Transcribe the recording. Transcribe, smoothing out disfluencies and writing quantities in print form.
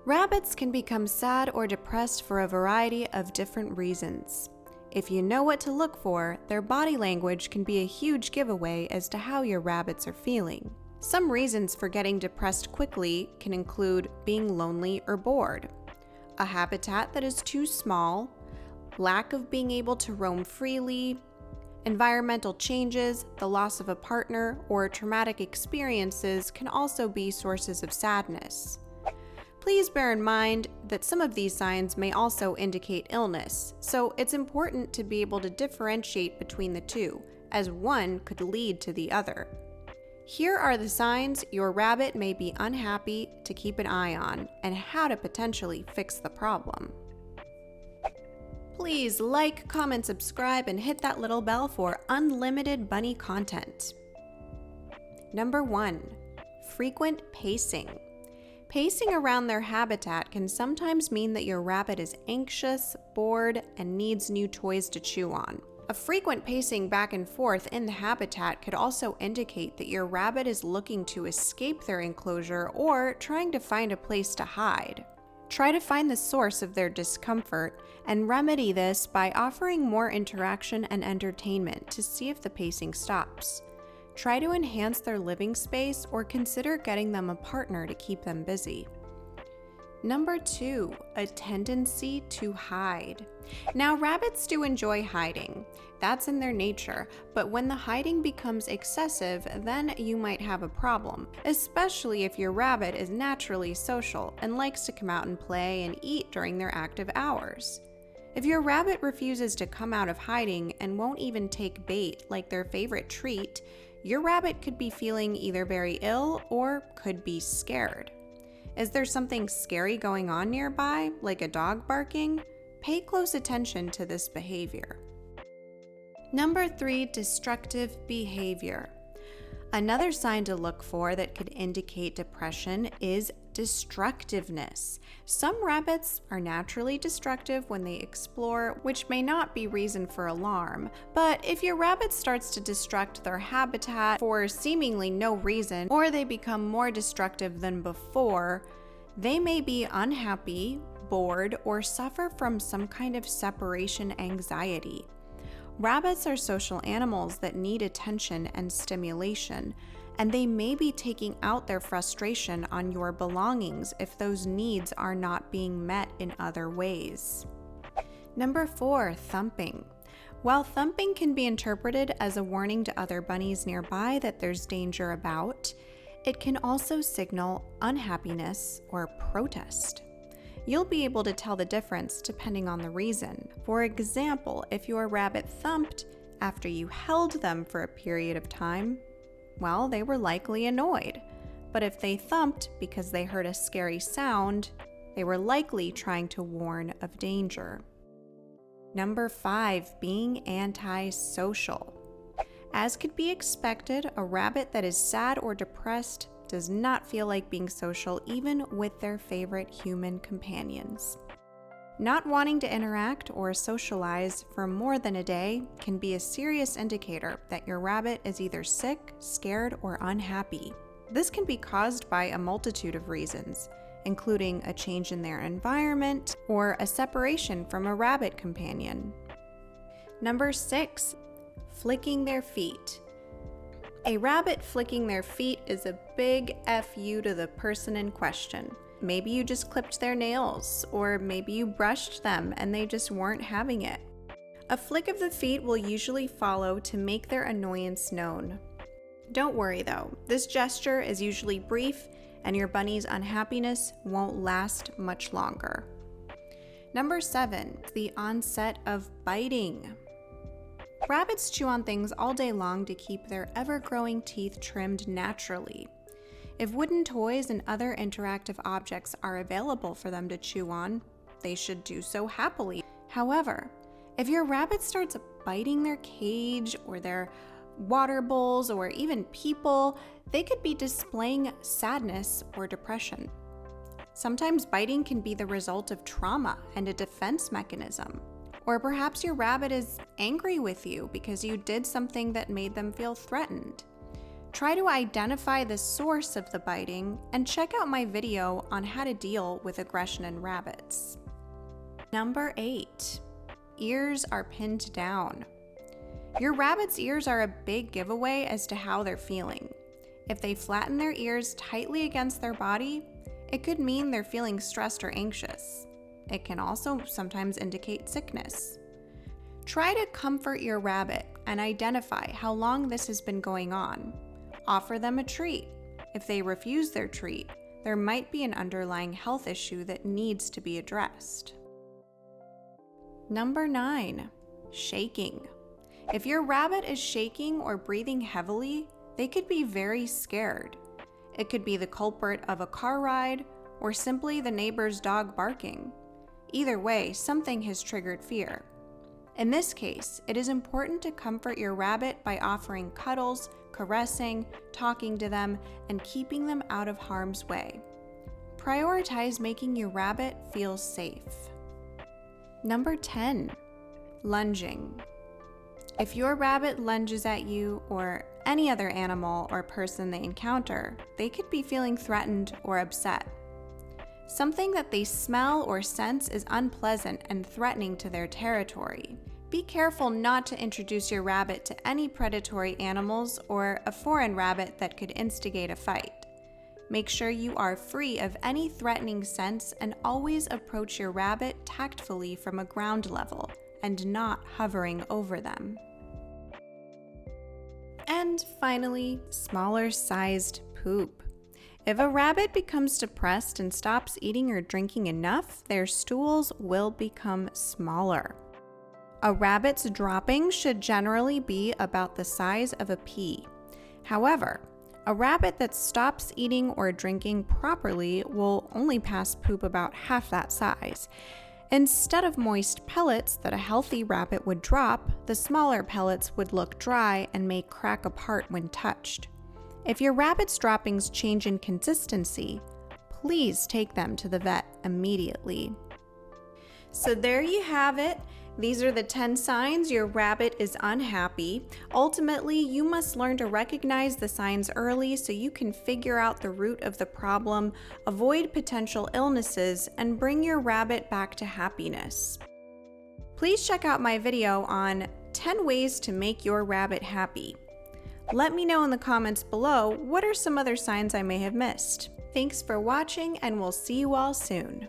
Rabbits can become sad or depressed for a variety of different reasons. If you know what to look for, their body language can be a huge giveaway as to how your rabbits are feeling. Some reasons for getting depressed quickly can include being lonely or bored, a habitat that is too small, lack of being able to roam freely, environmental changes, the loss of a partner, or traumatic experiences can also be sources of sadness. Please bear in mind that some of these signs may also indicate illness, so it's important to be able to differentiate between the two, as one could lead to the other. Here are the signs your rabbit may be unhappy to keep an eye on, and how to potentially fix the problem. Please like, comment, subscribe, and hit that little bell for unlimited bunny content. Number 1. Frequent pacing. Pacing around their habitat can sometimes mean that your rabbit is anxious, bored, and needs new toys to chew on. A frequent pacing back and forth in the habitat could also indicate that your rabbit is looking to escape their enclosure or trying to find a place to hide. Try to find the source of their discomfort and remedy this by offering more interaction and entertainment to see if the pacing stops. Try to enhance their living space or consider getting them a partner to keep them busy. Number 2, a tendency to hide. Now, rabbits do enjoy hiding. That's in their nature, but when the hiding becomes excessive, then you might have a problem, especially if your rabbit is naturally social and likes to come out and play and eat during their active hours. If your rabbit refuses to come out of hiding and won't even take bait like their favorite treat, your rabbit could be feeling either very ill or could be scared. Is there something scary going on nearby, like a dog barking? Pay close attention to this behavior. Number 3, destructive behavior. Another sign to look for that could indicate depression is destructiveness. Some rabbits are naturally destructive when they explore, which may not be reason for alarm. But if your rabbit starts to destruct their habitat for seemingly no reason, or they become more destructive than before, they may be unhappy, bored, or suffer from some kind of separation anxiety. Rabbits are social animals that need attention and stimulation, and they may be taking out their frustration on your belongings if those needs are not being met in other ways. Number 4, thumping. While thumping can be interpreted as a warning to other bunnies nearby that there's danger about, it can also signal unhappiness or protest. You'll be able to tell the difference depending on the reason. For example, if your rabbit thumped after you held them for a period of time, well, they were likely annoyed. But if they thumped because they heard a scary sound, they were likely trying to warn of danger. Number 5, being antisocial. As could be expected, a rabbit that is sad or depressed does not feel like being social even with their favorite human companions. Not wanting to interact or socialize for more than a day can be a serious indicator that your rabbit is either sick, scared, or unhappy. This can be caused by a multitude of reasons, including a change in their environment or a separation from a rabbit companion. Number 6, flicking their feet. A rabbit flicking their feet is a big FU to the person in question. Maybe you just clipped their nails, or maybe you brushed them and they just weren't having it. A flick of the feet will usually follow to make their annoyance known. Don't worry though, this gesture is usually brief and your bunny's unhappiness won't last much longer. Number 7, the onset of biting. Rabbits chew on things all day long to keep their ever-growing teeth trimmed naturally. If wooden toys and other interactive objects are available for them to chew on, they should do so happily. However, if your rabbit starts biting their cage or their water bowls or even people, they could be displaying sadness or depression. Sometimes biting can be the result of trauma and a defense mechanism. Or perhaps your rabbit is angry with you because you did something that made them feel threatened. Try to identify the source of the biting and check out my video on how to deal with aggression in rabbits. Number 8. Ears are pinned down. Your rabbit's ears are a big giveaway as to how they're feeling. If they flatten their ears tightly against their body, it could mean they're feeling stressed or anxious. It can also sometimes indicate sickness. Try to comfort your rabbit and identify how long this has been going on. Offer them a treat. If they refuse their treat, there might be an underlying health issue that needs to be addressed. Number 9. Shaking. If your rabbit is shaking or breathing heavily, they could be very scared. It could be the culprit of a car ride or simply the neighbor's dog barking. Either way, something has triggered fear. In this case, it is important to comfort your rabbit by offering cuddles, caressing, talking to them, and keeping them out of harm's way. Prioritize making your rabbit feel safe. Number 10. Lunging. If your rabbit lunges at you or any other animal or person they encounter, they could be feeling threatened or upset. Something that they smell or sense is unpleasant and threatening to their territory. Be careful not to introduce your rabbit to any predatory animals or a foreign rabbit that could instigate a fight. Make sure you are free of any threatening scents and always approach your rabbit tactfully from a ground level and not hovering over them. And finally, smaller sized poop. If a rabbit becomes depressed and stops eating or drinking enough, their stools will become smaller. A rabbit's droppings should generally be about the size of a pea. However, a rabbit that stops eating or drinking properly will only pass poop about half that size. Instead of moist pellets that a healthy rabbit would drop, the smaller pellets would look dry and may crack apart when touched. If your rabbit's droppings change in consistency, please take them to the vet immediately. So there you have it. These are the 10 signs your rabbit is unhappy. Ultimately, you must learn to recognize the signs early so you can figure out the root of the problem, avoid potential illnesses, and bring your rabbit back to happiness. Please check out my video on 10 ways to make your rabbit happy. Let me know in the comments below what are some other signs I may have missed. Thanks for watching, and we'll see you all soon.